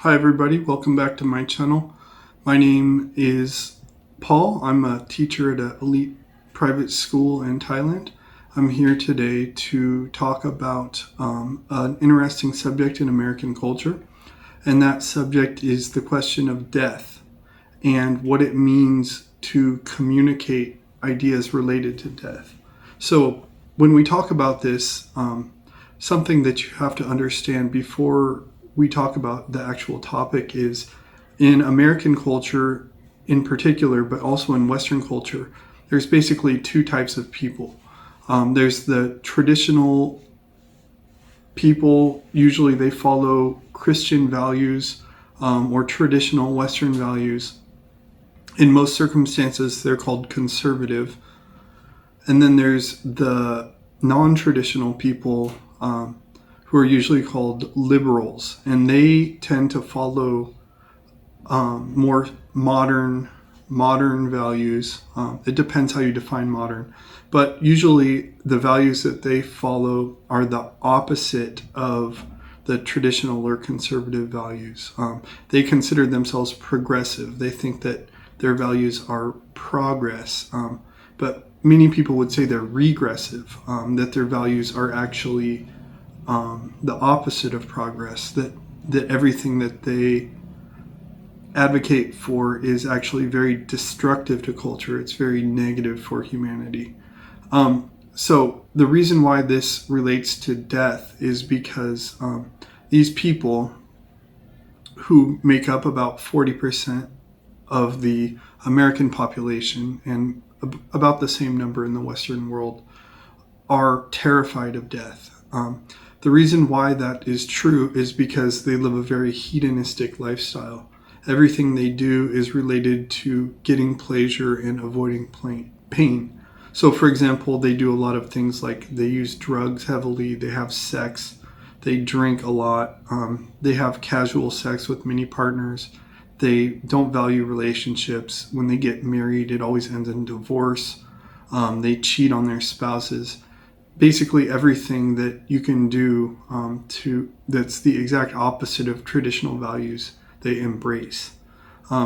Hi everybody, welcome back to my channel. My name is Paul. I'm a teacher at an elite private school in Thailand. I'm here today to talk about an interesting subject in American culture, and that subject is the question of death and what it means to communicate ideas related to death. So when we talk about this, something that you have to understand before we talk about the actual topic is in American culture in particular, but also in Western culture, there's basically two types of people. There's the traditional people, usually they follow Christian values or traditional Western values. In most circumstances, they're called conservative. And then there's the non-traditional people who are usually called liberals, and they tend to follow more modern values. It depends how you define modern, but usually the values that they follow are the opposite of the traditional or conservative values. They consider themselves progressive. They think that their values are progress, but many people would say they're regressive, that their values are actually the opposite of progress, that everything that they advocate for is actually very destructive to culture. It's very negative for humanity. So the reason why this relates to death is because these people, who make up about 40% of the American population and about the same number in the Western world, are terrified of death. The reason why that is true is because they live a very hedonistic lifestyle. Everything they do is related to getting pleasure and avoiding pain. So for example, they do a lot of things like they use drugs heavily, they have sex, they drink a lot, they have casual sex with many partners, they don't value relationships. When they get married, it always ends in divorce. They cheat on their spouses. Basically everything that you can do that's the exact opposite of traditional values, they embrace.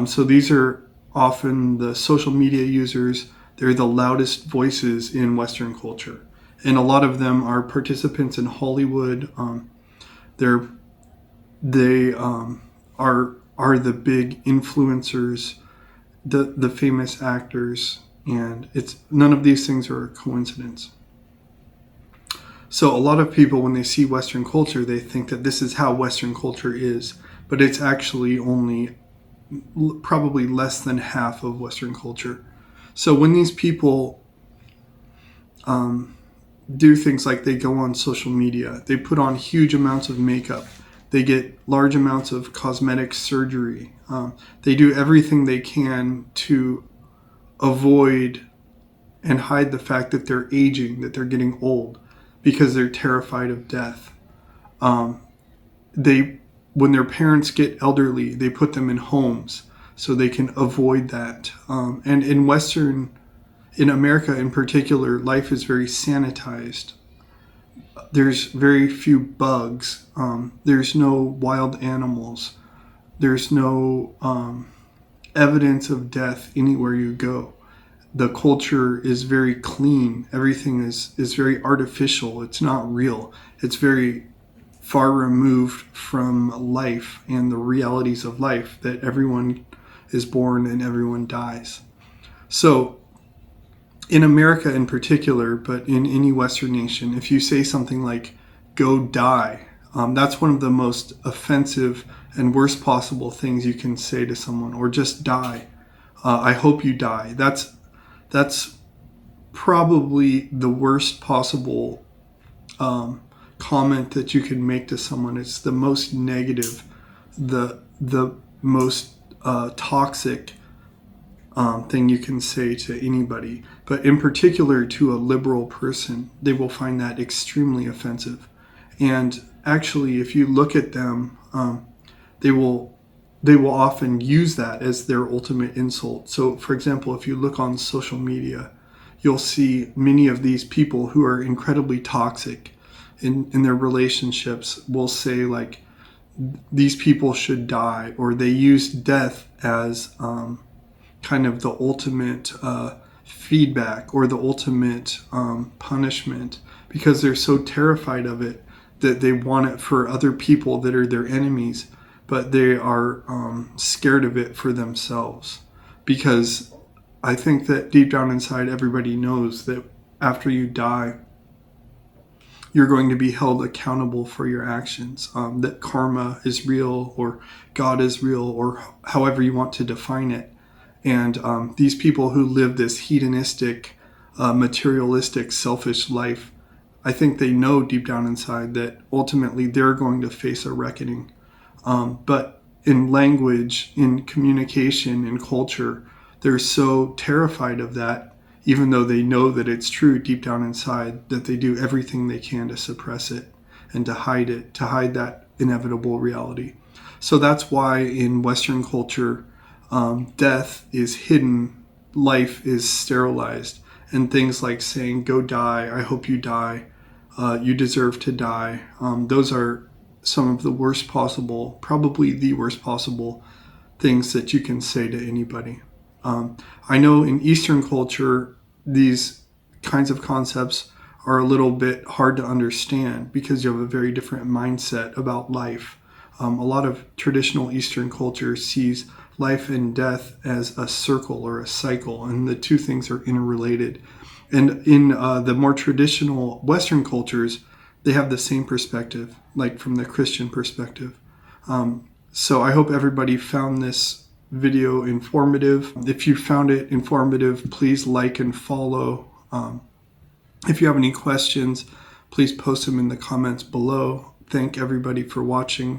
So these are often the social media users. They're the loudest voices in Western culture, and a lot of them are participants in Hollywood. They are the big influencers, the famous actors, and it's none of these things are a coincidence. So a lot of people, when they see Western culture, they think that this is how Western culture is, but it's actually only probably less than half of Western culture. So when these people do things like they go on social media, they put on huge amounts of makeup, they get large amounts of cosmetic surgery, they do everything they can to avoid and hide the fact that they're aging, that they're getting old, because they're terrified of death. When their parents get elderly, they put them in homes so they can avoid that. And in America in particular, life is very sanitized. There's very few bugs. There's no wild animals. There's no evidence of death anywhere you go. The culture is very clean. Everything is very artificial. It's not real. It's very far removed from life and the realities of life, that everyone is born and everyone dies. So in America in particular, but in any Western nation, if you say something like, go die, that's one of the most offensive and worst possible things you can say to someone, or just die. I hope you die. That's probably the worst possible comment that you can make to someone. It's the most negative, the most toxic thing you can say to anybody. But in particular to a liberal person, they will find that extremely offensive. And actually, if you look at them, they will often use that as their ultimate insult. So for example, if you look on social media, you'll see many of these people who are incredibly toxic in their relationships will say like, these people should die, or they use death as kind of the ultimate feedback or the ultimate punishment, because they're so terrified of it that they want it for other people that are their enemies, but they are scared of it for themselves. Because I think that deep down inside, everybody knows that after you die, you're going to be held accountable for your actions, that karma is real, or God is real, or however you want to define it. And these people who live this hedonistic, materialistic, selfish life, I think they know deep down inside that ultimately they're going to face a reckoning. But in language, in communication, in culture, they're so terrified of that, even though they know that it's true deep down inside, that they do everything they can to suppress it and to hide it, to hide that inevitable reality. So that's why in Western culture, death is hidden, life is sterilized, and things like saying, go die, I hope you die, you deserve to die. Those are some of the worst possible, probably the worst possible things that you can say to anybody. I know in Eastern culture, these kinds of concepts are a little bit hard to understand because you have a very different mindset about life. A lot of traditional Eastern culture sees life and death as a circle or a cycle, and the two things are interrelated. And in the more traditional Western cultures, they have the same perspective, like from the Christian perspective. So I hope everybody found this video informative. If you found it informative, please like and follow. If you have any questions, please post them in the comments below. Thank everybody for watching.